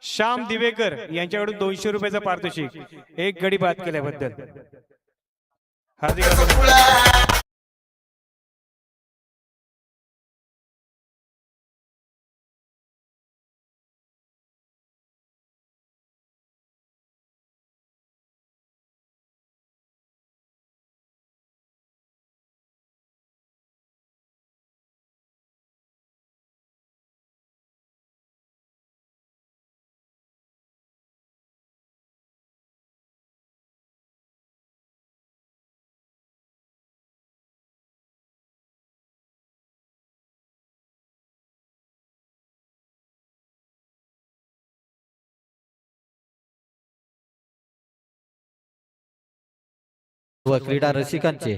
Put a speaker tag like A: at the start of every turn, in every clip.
A: श्याम दिवेकर यांच्याकडून 200 रुपयाचा पारितोषिक एक गडी बाद केल्याबद्दल हार्दिक अभिनंदन।
B: व क्रीडा रसिकांचे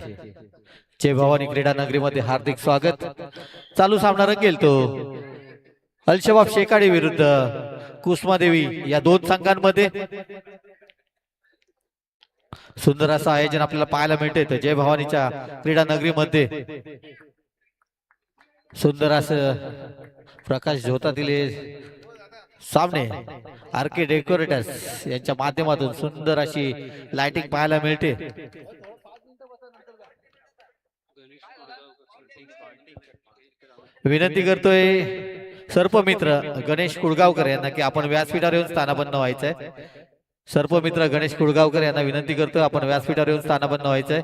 B: जय भवानी क्रीडा नगरीमध्ये हार्दिक स्वागत। चालू सामना रंगेल तो अलशबाब शेकाडी विरुद्ध कुसुमादेवी या दोन संघांमध्ये। सुंदर असं आयोजन आपल्याला पाहायला मिळते जय भवानीच्या क्रीडा नगरीमध्ये। सुंदर असं प्रकाश झोतातील सामने आरके डेकोरेटर्स यांच्या माध्यमातून सुंदर अशी लाइटिंग पाहायला मिळते। विनंती करतोय सर्पमित्र गणेश कुळगावकर यांना की आपण व्यासपीठावर येऊन स्थानापन्न व्हायचंय। सर्पमित्र गणेश कुळगावकर यांना विनंती करतोय आपण व्यासपीठावर येऊन स्थानापन्न व्हायचंय।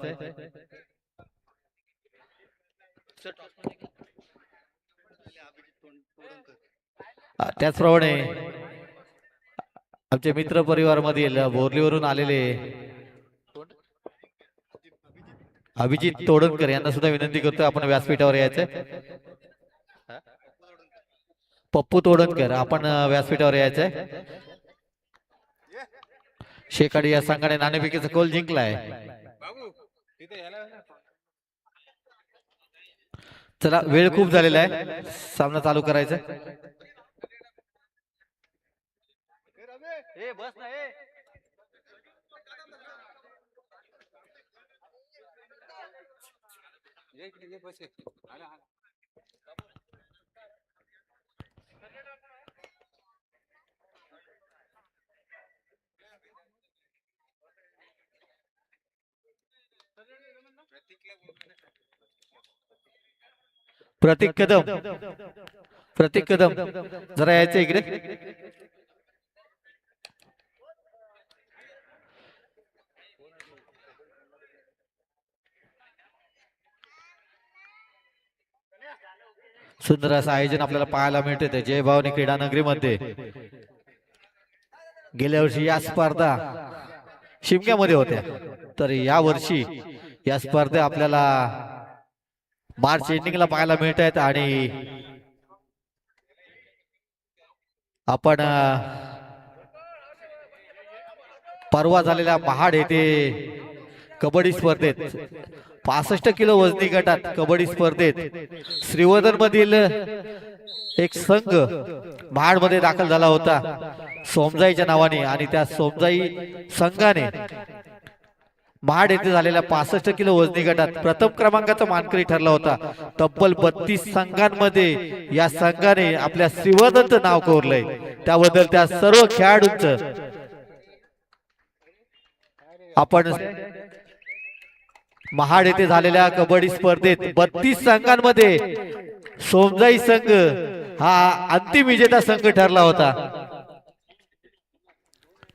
B: त्याचप्रमाणे आमचे मित्र परिवार मधील बोरलीवरून आलेले अभिजित तोडणकर यांना सुद्धा विनंती करतोय आपण व्यासपीठावर यायचंय। पप्पू तोडणकर आपण व्यासपीठावर यायचंय। शेकाडी या संघाने नाणेफेकीचा कौल जिंकलाय। चला वेळ खूप झालेला आहे, सामना चालू करायचा। प्रतीक कदम जरा यायचं इकडे। सुंदर असं आयोजन आपल्याला पाहायला मिळते जय भवानी क्रीडा नगरीमध्ये। गेल्या वर्षी या स्पर्धा शिमग्यामध्ये होत्या, तर या वर्षी या स्पर्धा आपल्याला मार्च एंडिंगला पाहायला मिळत आहेत। आणि आपण परवा झालेल्या महाड येथे कबड्डी स्पर्धेत 65 किलो वजनी गटात कबड्डी स्पर्धेत श्रीवर्धन मधील एक संघ महाड मध्ये दाखल झाला होता सोमजाईच्या नावाने, आणि त्या सोमजाई संघाने महाड येथे झालेल्या 65 किलो वजनी गटात प्रथम क्रमांकाचा मानकरी ठरला होता। तब्बल 32 संघांमध्ये या संघाने आपल्या श्रीवर्धनचं नाव कोरलंय, त्याबद्दल त्या सर्व खेळाडूंचं आपण महाड येथे झालेल्या कबड्डी स्पर्धेत 32 संघांमध्ये सोमजाई संघ हा अंतिम विजेता संघ ठरला होता।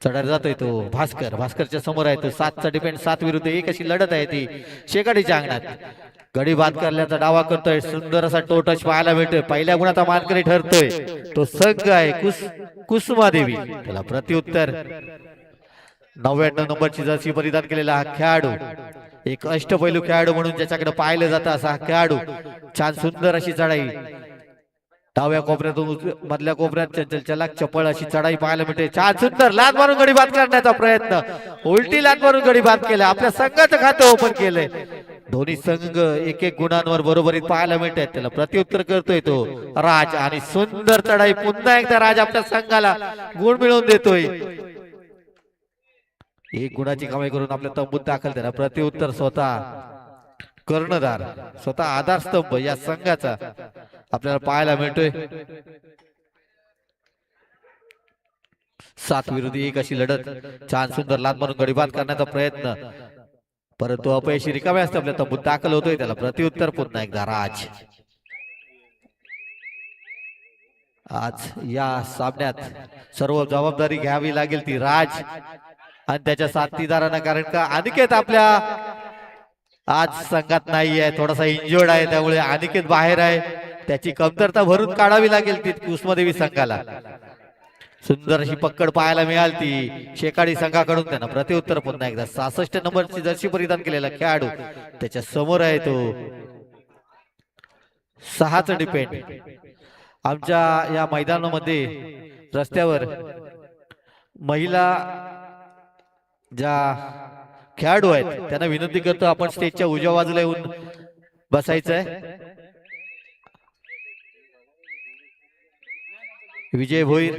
B: चढायला जातोय तो भास्करच्या समोर आहे तो 7चा डिफेंड 7 विरुद्ध 1 अशी लढत आहे ती शेकाडीच्या अंगणात। गडी बाद करण्याचा डावा करतोय, सुंदर असा टो टच पाहायला मिळतोय। पहिल्या गुणाचा मानकरी ठरतोय तो संघ आहे कुसुमादेवी। त्याला प्रत्युत्तर 99 नंबरची जर्सी परिधान केलेला हा खेळाडू, एक अष्टपैलू खेळाडू म्हणून ज्याच्याकडे पाहिलं जातं असा हा खेळाडू। छान सुंदर अशी चढाई डाव्या कोपऱ्यातून मधल्या कोपऱ्यात चलाक चपळ अशी चढाई पाहायला मिळते। छान सुंदर लाद मारून गडी बाद करण्याचा प्रयत्न, उलटी लाद मारून गडी बाद केला, आपल्या संघाचं खातं ओपन केलंय। दोन्ही संघ एक एक गुणांवर बरोबरीत पाहायला मिळतात। त्याला प्रत्युत्तर करतोय तो राज, आणि सुंदर चढाई पुन्हा एकदा राज आपल्या संघाला गुण मिळवून देतोय। एक गुणाची कमाई करून आपल्या तंबूत दाखल, त्याला प्रत्युत्तर स्वतः कर्णधार स्वतः आधारस्तंभ या संघाचा आपल्याला पाहायला मिळतोय। 7 विरुद्ध 1 अशी लढत. छान सुंदर लात मारून गडी बाद करण्याचा प्रयत्न, परंतु अपयशी. रिकामे असते आपल्या तंबूत दाखल होतोय. त्याला प्रत्युत्तर पुन्हा एकदा राज. आज या सामन्यात सर्व जबाबदारी घ्यावी लागेल ती राज आणि त्याच्या साथीदारांना, कारण का अनिकेत आपल्या आज संघात नाही आहे, थोडासा इंजर्ड आहे, त्यामुळे अनिकेत बाहेर आहे. त्याची कमतरता भरून काढावी लागेल ती कुसुमदेवी संघाला. सुंदर अशी पकड पाहायला मिळाली ती शेकाडी संघाकडून. त्यांना प्रत्युत्तर पुन्हा एकदा. 66 नंबरची जर्सी परिधान केलेला खेळाडू त्याच्या समोर आहे तो 6चा डिपेंड. आमच्या या मैदानामध्ये रस्त्यावर महिला ज्या खेळाडू आहेत त्यांना विनंती करतो आपण स्टेजच्या उजव्या बाजूला येऊन बसायचंय. विजय भोईर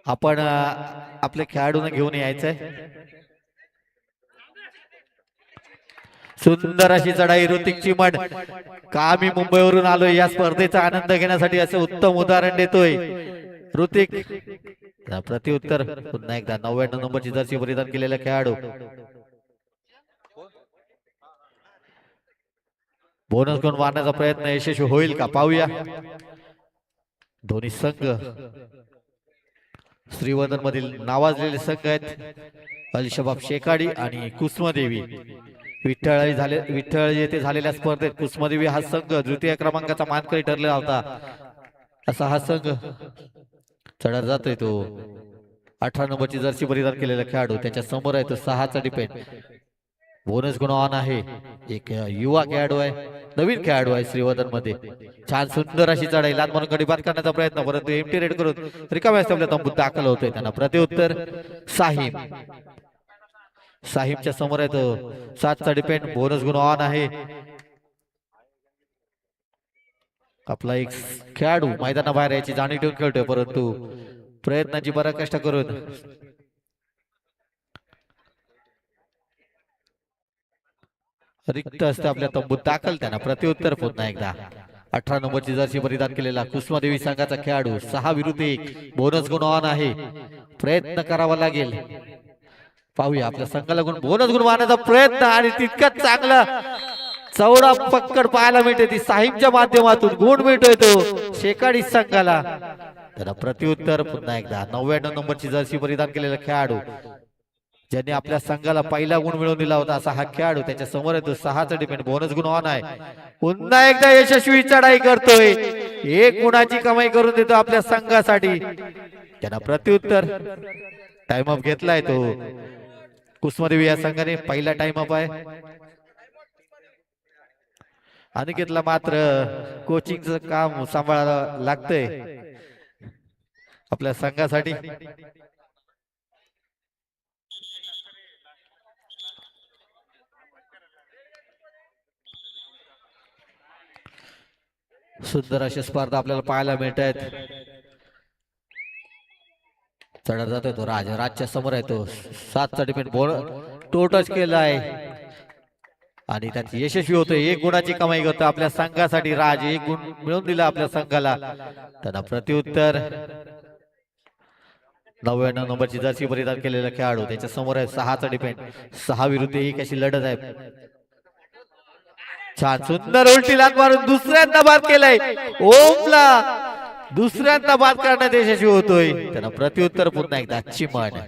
B: आपण आपल्या खेळाडूंना घेऊन यायचंय. सुंदर अशी चढाई ऋतिक चिमण. का मी मुंबईवरून आलोय या स्पर्धेचा आनंद घेण्यासाठी असं उत्तम उदाहरण देतोय ऋतिक. प्रत्युत्तर पुन्हा एकदा. 99 नंबरची जर्सी परिधान केलेला खेळाडू. बोनस गुण मारण्याचा प्रयत्न यशस्वी होईल का पाहूया. दोन्ही संघ श्रीवर्धन मधील नावाजलेले संघ आहेत. अलिशबाब शेकाडी आणि कुसुमदेवी. विठ्ठल येथे झालेल्या स्पर्धेत कुसुमदेवी हा संघ द्वितीय क्रमांकाचा मानकरी ठरलेला होता. असा हा संघ चढत जातोय तो 18 नंबरची जर्सी परिधान केलेला खेळाडू. त्याच्या समोर आहे तो 6चा डिपेंड. बोनस गुणवान आहे. एक युवा खेळाडू आहे, नवीन खेळाडू आहे श्रीवर्धन मध्ये. छान सुंदर अशी चढाई लात म्हणून गडी बाद करण्याचा प्रयत्न, परंतु एमटी रेड करून रिकाम्या आपल्या तंबूत दाखल होतोय. त्यांना प्रत्युत्तर साहिब. साहिबच्या समोर आहे तो 7चा डिपेंड. बोनस गुणवान आहे. आपला एक खेळाडू मैदानाबाहेर याची जाणीव ठेवून खेळतोय, परंतु प्रयत्नाची बरा कष्ट करून रिक्त असते आपल्या तंबूत दाखल. त्यांना प्रत्युत्तर पुन्हा एकदा. 18 नंबरची जर्सी परिधान केलेला कुसुमदेवी संघाचा खेळाडू. 6 विरुद्ध 1. बोनस गुणवान आहे. प्रयत्न करावा लागेल. पाहूया आपल्या संघाला गुण बोनस गुण मारण्याचा प्रयत्न आणि तितकाच चांगला चौडा पकड पाहायला मिळते ती साहिबच्या माध्यमातून. गुण मिळतोय तो शेकाडी संघाला. त्याला प्रत्युत्तर पुन्हा एकदा. 99 नंबरची जर्सी परिधान केलेला खेळाडू ज्यांनी आपल्या संघाला पहिला गुण मिळवून दिला होता असा हा खेळाडू. त्याच्या समोर आहे तो 6चा डिपेंड. बोनस गुण ऑन आहे. पुन्हा एकदा यशस्वी चढाई करतोय. 1 गुणाची कमाई करून देतो आपल्या संघासाठी. त्यांना प्रत्युत्तर. टाइम अप घेतलाय तो कुसुमदेवी या संघाने. पहिला टाइम अप आहे. अनिकेतला मात्र कोचिंगचं काम सांभाळायला लागतंय आपल्या संघासाठी. सुंदर अशी स्पर्धा आपल्याला पाहायला मिळत आहेत. चढत जातोय तो राज. राजच्या समोर आहे तो 7चा डिपेंड. बॉल टो टच केलाय आणि त्यात यशस्वी होतोय. 1 गुणाची कमाई करतो आपल्या संघासाठी राज. 1 गुण मिळवून दिला आपल्या संघाला. त्यांना प्रत्युत्तर. 99 नंबरची जर्सी परिधान केलेला खेळाडू त्याच्या समोर आहे 6चा डिपेंड. 6 विरुद्ध 1 अशी लढत आहे. छान सुंदर उलटी लात मारून दुसऱ्यांदा बाद केलाय. ओमला दुसऱ्यांदा बाद करण्यात यशस्वी होतोय. त्यांना प्रत्युत्तर पुन्हा एकदा. चिमण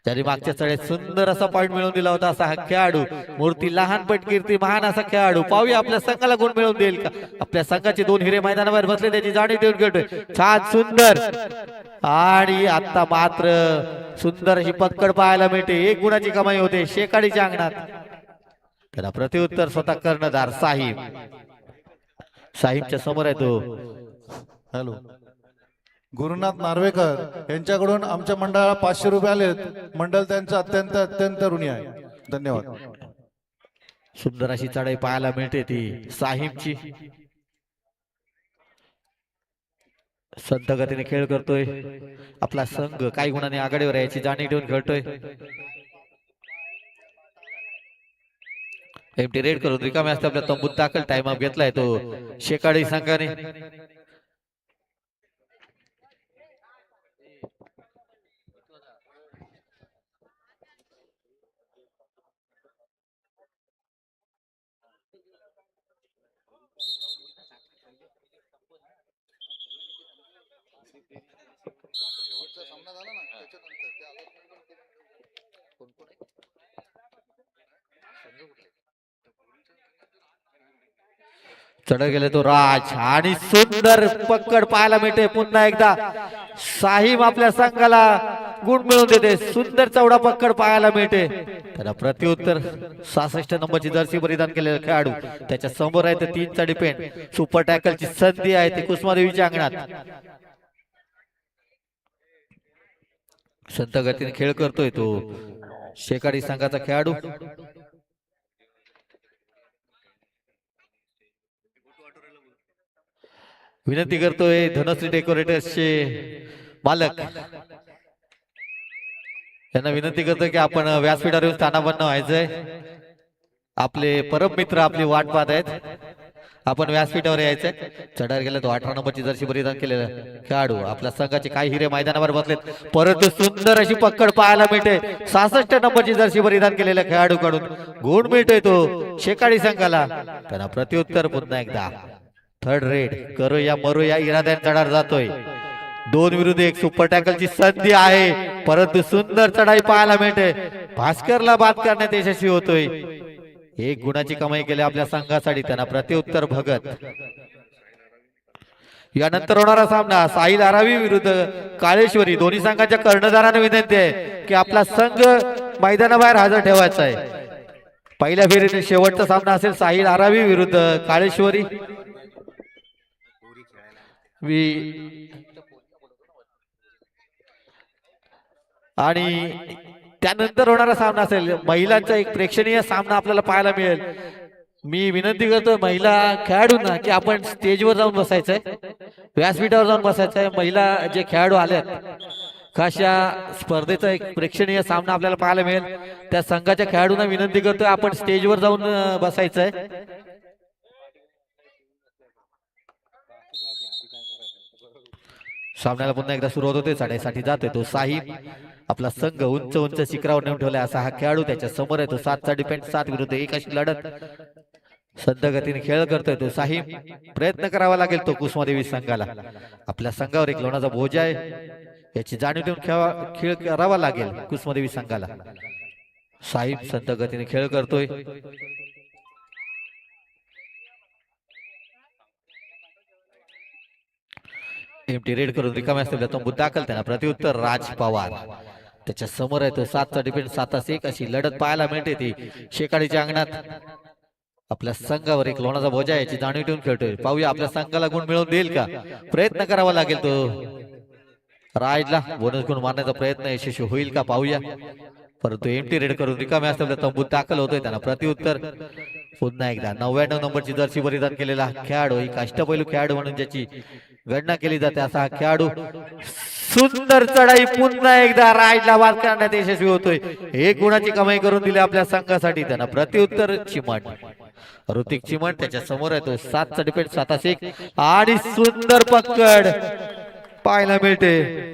B: ज्याने मागच्या चढीत सुंदर असा पॉईंट मिळवून दिला होता असा हा खेळाडू. मूर्ती लहान पण कीर्ती महान असा खेळाडू. पाहूया आपल्या संघाला गुण मिळवून देईल का. आपल्या संघाचे 2 हिरे मैदानावर बसले त्याची जाणीव ठेवून खेळतोय. छान सुंदर आणि आता मात्र सुंदर अशी पकड पाहायला मिळते. 1 गुणाची कमाई होते शेकाडीच्या अंगणात. त्याला प्रत्युत्तर स्वतः कर्णधार साहिब. साहिबच्या समोर आहे तो
C: हॅलो गुरुनाथ नार्वेकर यांच्याकडून आमच्या मंडळाला 500 रुपये आलेत. मंडळ त्यांचं अत्यंत अत्यंत ऋणी आहे. धन्यवाद.
B: सुंदर अशी चढाई पाहायला मिळते ती साहिबची. संत गतीने खेळ करतोय आपला संघ. काही गुणांनी आघाडीवर याची जाणीव ठेवून खेळतोय. एमटी रेड करून रिकामे असते आपल्या तंबूत दाखल. टाइम अप घेतलाय तो शेकाडी संघाने. चढ गेले तो राज आणि सुंदर पकड पाहायला मिळते पुन्हा एकदा साहिब आपल्या संघाला गुण मिळवून देते सुंदर चौडा पकड पाहायला मिळते त्याला प्रत्युत्तर 66 नंबरची जर्सी परिधान केलेला खेळाडू त्याच्या समोर आहे ते 3चा डिपेंड सुपर टॅकलची संधी आहे ती कुसुमादेवीच्या अंगणात संत गतीने खेळ करतोय तो शेकाडी संघाचा खेळाडू विनंती करतोय धनश्री डेकोरेटर्सचे मालक यांना विनंती करतोय की आपण व्यासपीठावर येऊन स्थानापन्न व्हायचंय आपले परम मित्र आपली वाट पाहत आहेत आपण व्यासपीठावर यायचंय चढायला गेला तो 18 नंबरची जर्सी परिधान केलेला खेळाडू आपल्या संघाचे काही हिरे मैदानावर बसलेत परंतु सुंदर अशी पकड पाहायला मिळते 66 नंबरची जर्सी परिधान केलेल्या खेळाडूकडून गुण मिळतोय तो शेकाडी संघाला त्यांना प्रत्युत्तर पुन्हा एकदा थर्ड रेड करो या मरो या इराद्याने चढार जातोय 2 विरुद्ध 1 सुपर टॅकलची संधी आहे परंतु सुंदर चढाई पाहायला मिळते भास्करला बाद करण्यात यशस्वी होतोय 1 गुणाची कमाई केली आपल्या संघासाठी त्यांना प्रत्युत्तर भगत यानंतर होणारा सामना साहिल आरावी विरुद्ध काळेश्वरी दोन्ही संघाच्या कर्णधारांना विनंती आहे की आपला संघ मैदानाबाहेर हजर ठेवायचा आहे पहिल्या फेरीतील शेवटचा सामना असेल साहिल आरावी विरुद्ध काळेश्वरी आणि त्यानंतर होणारा सामना असेल महिलांचा एक प्रेक्षणीय सामना आपल्याला पाहायला मिळेल मी विनंती करतो महिला खेळाडूंना की आपण स्टेजवर जाऊन बसायचंय व्यासपीठावर जाऊन बसायचंय महिला जे खेळाडू आलेत अशा स्पर्धेचा एक प्रेक्षणीय सामना आपल्याला पाहायला मिळेल त्या संघाच्या खेळाडूंना विनंती करतोय आपण स्टेजवर जाऊन बसायचंय सामन्याला पुन्हा एकदा सुरुवात होते चढाईसाठी जातोय तो साहिब आपला संघ उंच उंच शिखरावर नेऊन ठेवलाय असा हा खेळाडू त्याच्या समोर आहे तो 7चा डिपेंड 7 विरुद्ध 1 अशी लढत संत गतीने खेळ करतोय तो साहिब प्रयत्न करावा लागेल तो कुसुमादेवी संघाला आपल्या संघावर एक लोणाचा बोजा आहे याची जाणीव देऊन खेळ करावा लागेल कुसुमादेवी संघाला साहिब संत गतीने खेळ करतोय एमटी रेड करून रिकाम्या असलेला तंबू दाखल त्यांना प्रत्युत्तर राज पवार त्याच्या समोर आहे तो 7चा डिपेंड 7-1 अशी लढत पाहायला मिळते ती शेकाडीच्या अंगणात आपल्या संघावर एक लोणाचा बोजा याची जाणीव ठेवून खेळतोय पाहूया आपल्या संघाला गुण मिळवून देईल का प्रयत्न करावा लागेल तो राजला बोनस गुण मारण्याचा प्रयत्न यशस्वी होईल का पाहूया परंतु एमटी रेड करून रिकाम्या असलेला तंबू दाखल होतोय त्यांना प्रत्युत्तर पुन्हा एकदा 99 नंबरची जर्सी परिधान केलेला खेळाडू एक अष्टपैलू खेळाडू म्हणून ज्याची गणना केली जाते असा हा खेळाडू सुंदर चढाई पुन्हा एकदा राजला बाद करण्यात यशस्वी होतोय 1 गुणाची कमाई करून दिली आपल्या संघासाठी त्यांना प्रत्युत्तर चिमण ऋतिक चिमण त्याच्या समोर आहे तो 7चा डिपेंड 7-1 आणि सुंदर पकड पाहायला मिळते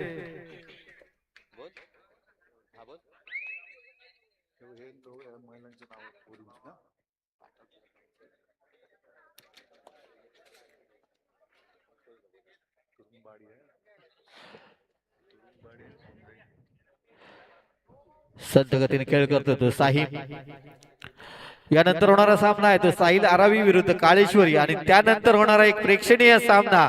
B: संत गतीने खेळ करतो तो साहिब यानंतर होणारा सामना आहे तो साहिल आरावी विरुद्ध काळेश्वरी आणि त्यानंतर होणारा एक प्रेक्षणीय सामना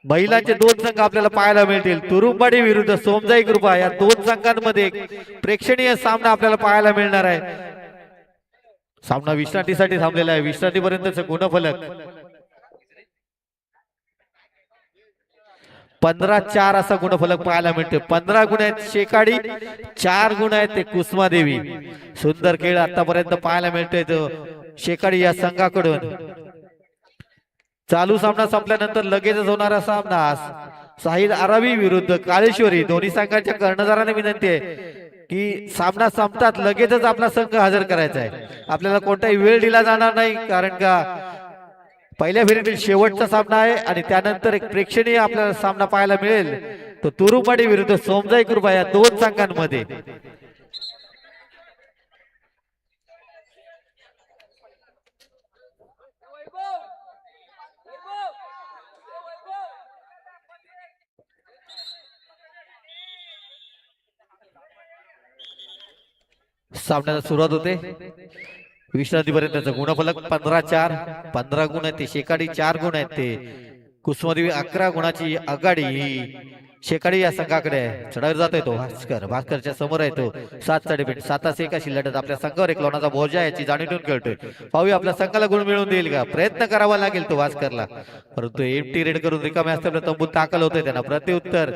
B: महिलांचे 2 संघ आपल्याला पाहायला मिळतील तुरुंबाडी विरुद्ध सोमजाई कृपा या 2 संघांमध्ये एक प्रेक्षणीय सामना आपल्याला पाहायला मिळणार आहे सामना विश्रांतीसाठी थांबलेला आहे विश्रांतीपर्यंतचा गुणफलक 15-4 असा गुणफलक पाहायला मिळते 15 गुण आहेत शेकाडी 4 गुण आहेत ते कुसुमादेवी सुंदर खेळ आतापर्यंत पाहायला मिळतोय तो शेकाडी या संघाकडून चालू सामना संपल्यानंतर लगेचच होणारा सामना साहिल आरावी विरुद्ध काळेश्वरी दोन्ही संघांच्या कर्णधारांना विनंती आहे की सामना संपतात लगेचच आपला संघ हजर करायचा आहे आपल्याला कोणताही वेळ दिला जाणार नाही कारण का पहिल्या फेरीतील शेवटचा सामना आहे आणि त्यानंतर एक प्रेक्षणीय आपल्याला सामना पाहायला मिळेल तो तुरुंबाडी विरुद्ध सोमजाई कृपा या 2 संघांमध्ये सामन्याला सुरुवात होते विश्रांतीपर्यंतचा गुणफलक 15-4 15 गुण आहेत ते शेकाडी 4 गुण आहेत ते कुसुमादेवी 11 गुणाची आघाडी ही शेकाडी या संघाकडे आहे. चढावर जातोय तो भास्करच्या समोर आहे तो 7चा डिपेंड 7-1 अशी लढत आपल्या संघावर एक लोणाचा बोजा याची जाणीव ठेवून खेळतोय. पाहूया आपल्या संघाला गुण मिळवून देईल का प्रयत्न करावा लागेल तो भास्करला परंतु एमटी रेड करून रिकाम्या असताना तंबूत दाखल होतोय त्यांना प्रत्युत्तर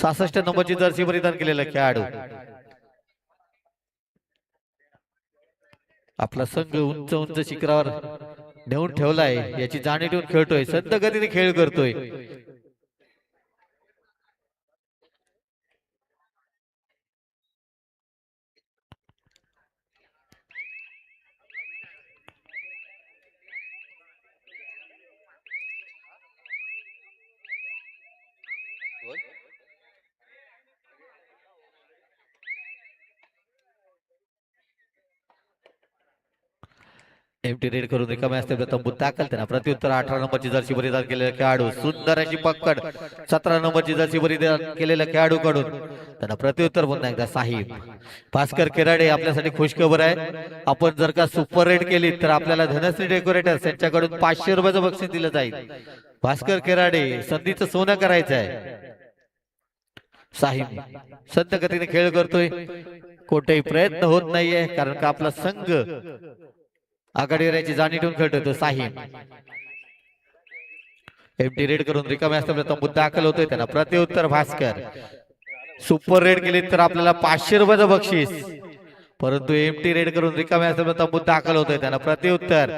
B: 66 नंबरची जर्सी परिधान केलेला खेळाडू आपला संघ उंच उंच शिखरावर नेऊन ठेवलाय याची जाणीव ठेवून खेळतोय संत गतीने खेळ करतोय. एमटी रेड करून रिकाम्या असते तंबूत दाखल त्यांना प्रत्युत्तर 18 नंबरची जर्सी परिधान केलेला खेळाडू सुंदर अशी पकड 17 नंबरची जर्सी परिधान केलेल्या खेळाडू कडून त्यांना प्रत्युत्तर पुन्हा एकदा साहिब भास्कर केराडे आपल्यासाठी खुशखबर आहे. आपण जर का सुपर रेड केली तर आपल्याला धनश्री डेकोरेटर्स यांच्याकडून 500 रुपयाचं बक्षीस दिलं जाईल. भास्कर केराडे संधीचं सोनं करायचं आहे. साहिब संत गतीने खेळ करतोय कोणताही प्रयत्न होत नाहीये कारण का आपला संघ आघाडीवर याची जाणीव ठेवून खेळतोय तो साहिब एमटी रेड करून रिकाम्या असताना तंबूत दाखल होतोय त्यांना प्रत्युत्तर भास्कर सुपर रेड केली तर आपल्याला 500 रुपयाचं बक्षीस परंतु एमटी रेड करून रिकाम्या असताना तंबूत दाखल होतोय त्यांना प्रत्युत्तर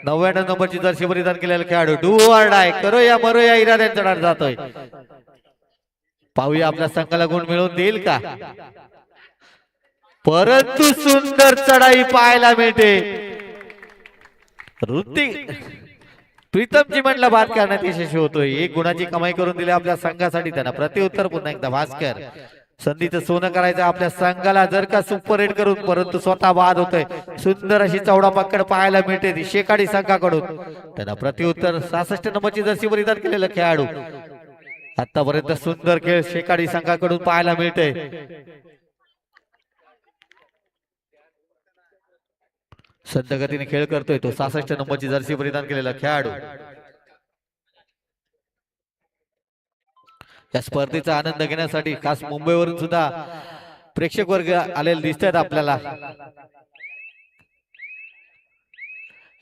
B: 99 नंबरची जर्सी परिधान केलेला खेळाडू डू ऑर डाय करो या मरो या इराद्यांच्या डार जातोय. पाहूया आपल्या संघाला गुण मिळवून देईल का परंतु सुंदर चढाई पाहायला मिळते. ऋतिक प्रीतमजी म्हणला बाद करण्यात यशस्वी होतोय. 1 गुणाची कमाई करून दिली आपल्या संघासाठी त्यांना प्रत्युत्तर पुन्हा एकदा भास्कर संधीचं सोनं करायचं आपल्या संघाला जर का सुपर रेड करून परंतु स्वतः बाद होतोय. सुंदर अशी चौडा पकड पाहायला मिळते ती शेकाडी संघाकडून त्यांना प्रत्युत्तर 66 नंबरची जर्सी परिधान केलेला खेळाडू आतापर्यंत सुंदर खेळ शेकाडी संघाकडून पाहायला मिळते. संत गतीने खेळ करतोय तो 66 नंबरची जर्सी परिधान केलेला खेळाडू या स्पर्धेचा आनंद घेण्यासाठी खास मुंबईवरून सुद्धा प्रेक्षक वर्ग आलेले दिसत आहेत आपल्याला.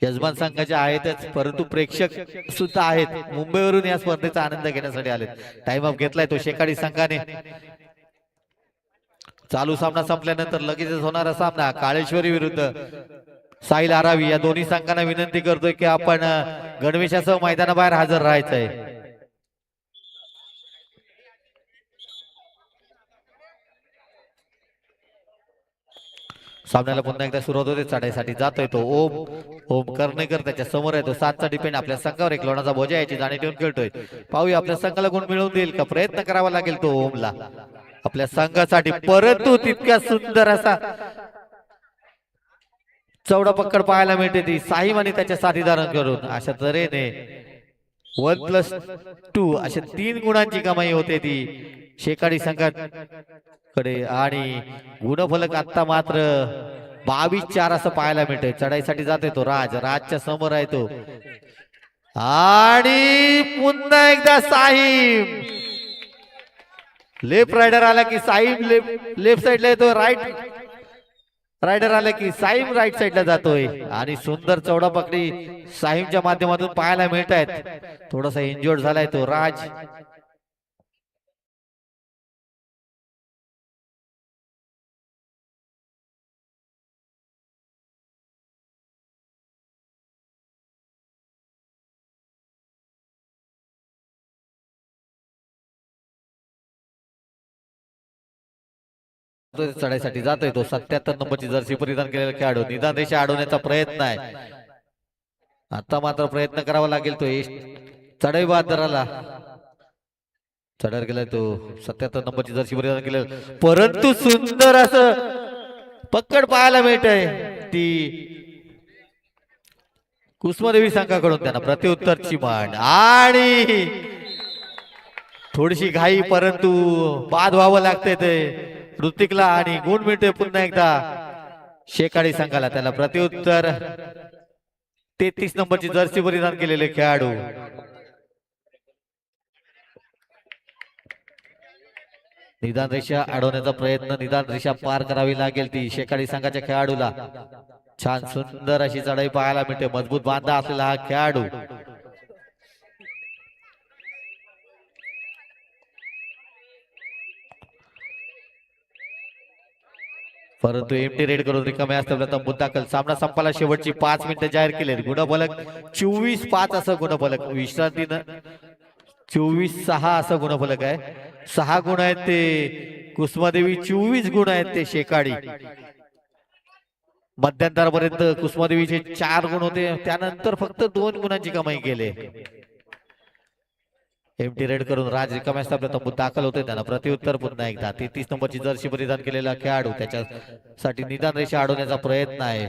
B: यजमान संघाचे आहेतच परंतु प्रेक्षक सुद्धा आहेत मुंबईवरून या स्पर्धेचा आनंद घेण्यासाठी आले. टाइम ऑफ घेतलाय तो शेकाडी संघाने. चालू सामना संपल्यानंतर लगेचच होणारा सामना काळेश्वरी विरुद्ध साहिल आरावी या दोन्ही संघांना विनंती करतोय की आपण गणवेशासह मैदानाबाहेर हजर राहायचं आहे. सामन्याला पुन्हा एकदा सुरुवात होते चढाईसाठी जातोय तो ओम कर्णेकर त्याच्या समोर आहे तो 7चा डिपेंड आपल्या संघावर एक लोणाचा बोजा याची जाणीव ठेवून खेळतोय. पाहूया आपल्या संघाला गुण मिळवून देईल का प्रयत्न करावा लागेल तो ओमला आपल्या संघासाठी परंतु तितक्या सुंदर असा चौडा पकड पाहायला मिळते ती साहिब आणि त्याच्या साथीदारांकडून. अशा तऱ्हेने 1+2 अशा 3 गुणांची कमाई होते ती शेकाडी संघाकडे आणि गुणफलक आता मात्र 22-4 असं पाहायला मिळतंय. चढाईसाठी जाते तो राजच्या समोर आहे तो आणि पुन्हा एकदा साहिब लेफ्ट रायडर आला की साहिब लेफ्ट साइडला येतो रायडर आला की साहिब राईट साइडला जातोय आणि सुंदर चौडा पकडी साहिबच्या माध्यमातून पाहायला मिळत आहेत. थोडासा इंजोर्ड झालाय तो राज. चढाईसाठी जातोय तो 77 नंबरची जर्सी परिधान केलेला खेळाडू निदान रेषा अडवण्याचा प्रयत्न आहे. आता मात्र प्रयत्न करावा लागेल तो चढाई बहादराला चढार गेलाय तो 77 नंबरची जर्सी परिधान केलेला परंतु सुंदर असं पकड पाहायला मिळतंय ती कुसुमादेवी संघाकडून. त्यांना प्रत्युत्तरची मान आणि थोडीशी घाई परंतु बाद व्हावं लागतंय ते ऋतिकला आणि गुण मिळतोय पुन्हा एकदा शेकाडी संघाला. त्याला प्रत्युत्तर 33 नंबरची जर्सी परिधान केलेले खेळाडू. निदान रेषा अडवण्याचा प्रयत्न, निदान रेषा पार करावी लागेल ती शेकाडी संघाच्या खेळाडूला. छान सुंदर अशी चढाई पाहायला मिळते. मजबूत बांधा असलेला हा खेळाडू. परंतु एमटी रेड करून रिकामे असताना मुद्दाकल. सामना संपाला शेवटची 5 मिनिटं जाहीर केलेत. गुणफलक 24-5 असं गुणफलक. विश्रांतीनं 24-6 असं गुणफलक आहे. 6 गुण आहेत ते कुसुमादेवी, 24 गुण आहेत ते शेकाडी. मध्यंतरापर्यंत कुसुमादेवीचे 4 गुण होते, त्यानंतर फक्त 2 गुणांची कमाई केली. एमटी रेड करून राज रिकाम्या स्थापनेत तंबूत दाखल होते. त्यांना प्रत्युत्तर पुन्हा एकदा 33 नंबरची जर्सी परिधान केलेला खेळाडू त्याच्यासाठी निदान रेषा अडवण्याचा प्रयत्न आहे.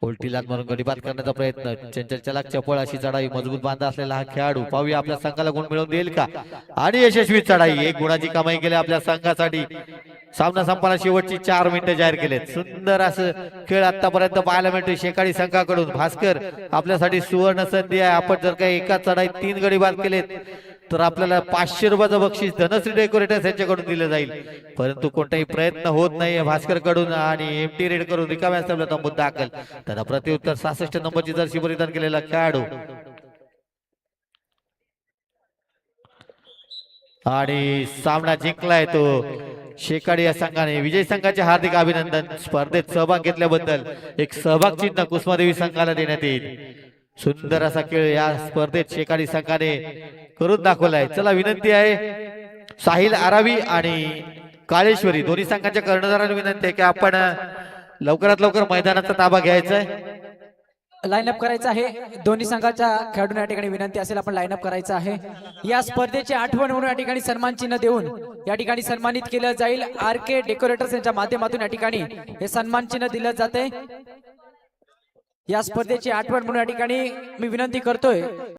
B: उलटी लात मारून गडीबाद करण्याचा प्रयत्न. चंचल चलाक चपळ अशी चढाई, मजबूत बांधा असलेला हा खेळाडू. पाहूया आपल्या संघाला गुण मिळवून देईल का. आणि यशस्वी चढाई, 1 गुणाची कमाई केली आपल्या संघासाठी. सामना संपाला शेवटची 4 मिनिटं जाहीर केलेत. सुंदर असं खेळ आतापर्यंत पाहायला मिळतोय शेकाडी संघाकडून. भास्कर, आपल्यासाठी सुवर्ण संधी आहे. आपण जर काही एका चढाईत 3 गडी बाद केलेत तर आपल्याला 500 रुपयाचं बक्षीस धनश्री डेकोरेटर्स यांच्याकडून दिलं जाईल. परंतु कोणताही प्रयत्न होत नाहीये भास्कर कडून. आणि एमटी रेड करून रिकाम्या स्थापनेत तंबूत दाखल. त्याला प्रत्युत्तर 66 नंबरची जर्सी परिधान केलेला खेळाडू. आणि सामना जिंकलाय तो शेकाडी या संघाने. विजय संघाचे हार्दिक अभिनंदन. स्पर्धेत सहभाग घेतल्याबद्दल एक सहभाग चिन्ह कुसुमादेवी संघाला देण्यात येईल. सुंदर असा खेळ या स्पर्धेत शेकाडी संघाने करून दाखवलाय. चला, विनंती आहे साहिल आरावी आणि काळेश्वरी दोन्ही संघाच्या कर्णधारांना विनंती आहे की आपण लवकरात लवकर मैदानाचा ताबा घ्यायचा आहे.
D: लाईनअप करायचं आहे. दोन्ही संघाच्या खेळाडूंना या ठिकाणी विनंती असेल आपण लाईनअप करायचं आहे. या स्पर्धेची आठवण म्हणून या ठिकाणी सन्मान चिन्ह देऊन या ठिकाणी सन्मानित केलं जाईल. RK डेकोरेटर्स यांच्या माध्यमातून या ठिकाणी हे सन्मान चिन्ह दिलं जाते. या स्पर्धेची आठवण म्हणून या ठिकाणी मी विनंती करतोय